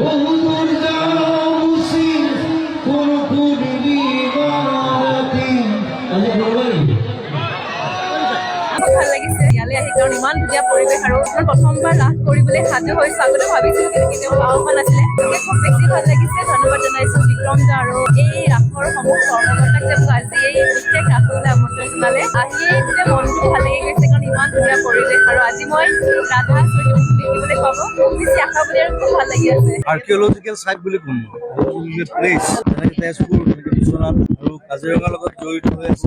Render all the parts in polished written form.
ভাল লাগিছে ইয়ালৈ আহি, কাৰণ ইমান ধুনীয়া পৰিৱেশ আৰু প্ৰথমবাৰ লাভ কৰিবলৈ সাজু হৈছো। আগতে ভাবিছিলো কিন্তু কেতিয়াও লাভ হোৱা নাছিলে। খুব বেছি ভাল লাগিছে। ধন্যবাদ জনাইছো বিক্ৰম দা আৰু এই ৰাসৰ সমূহ কৰ্মকৰ্তাক যে মোক আজি এই বিশেষ ৰাসলৈ আমন্ত্ৰণ জনালে। আহিয়ে গোটেই মনটো ভাল লাগি গৈছে, কাৰণ ইমান ধুনীয়া পৰিৱেশ আৰু আজি মই ৰাধা চৰিত্ৰ দেখিবলৈ পাব খুব বেছি আশা বুলি আৰু খুব ভাল লাগি আছে। আৰ্কিঅলজিকেল চাইট বুলি ক'ম, প্লেচ যেনেকৈ তেজপুৰ, যেনেকৈ বিশ্বনাথ আৰু কাজিৰঙাৰ লগত জড়িত হৈ আছে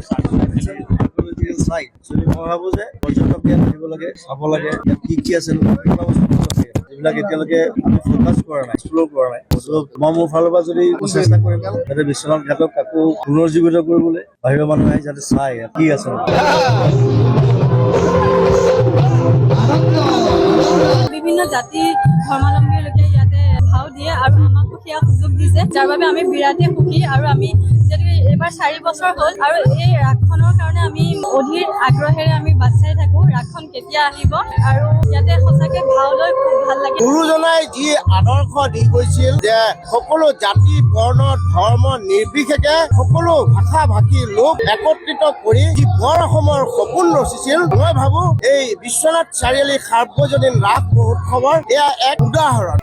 আৰ্কিঅলজিকেল চাইট। যদি মই ভাবোঁ যে পৰ্যটক ইয়াত আহিব লাগে, চাব লাগে, ইয়াত কি আছে যিবিলাক এতিয়ালৈকে আমি ফ'কাছ কৰা নাই, এক্সপ্ল'ৰ কৰা নাই। মই মোৰ ফালৰ পৰা যদি চেষ্টা কৰিম যাতে বিশ্বনাথ ঘাটক আকৌ পুনৰুজ্জীৱিত কৰিবলৈ বাহিৰৰ মানুহে আহি যাতে চাই কি আছে। বিভিন্ন জাতি ধৰ্মাৱলম্বীৰ লোকে ইয়াতে ভাও দিয়ে আৰু আমাকো সেয়া সুযোগ দিছে, যাৰ বাবে আমি বিৰাটেই সুখী। আৰু আমি যিহেতু এইবাৰ 4 বছৰ হ'ল আৰু এই ৰাসখনৰ কাৰণে আমি অধীৰ আগ্ৰহেৰে আমি বাট চাই থাকো ৰাসখন কেতিয়া আহিব। আৰু ইয়াতে সঁচাকে ভাও লৈ খুব ভাল লাগে। গুৰুজনাই যি আদৰ্শ দি গৈছিল যে সকলো জাতি বৰ্ণ ধৰ্ম নিৰ্বিশেষে সকলো ভাষা ভাষী লোক একত্ৰিত কৰি যি বৰ অসমৰ সপোন ৰচিছিল, মই ভাবো এই বিশ্বনাথ চাৰিআলি সাৰ্বজনীন ৰাস মহোৎসৱৰ এয়া এক উদাহৰণ।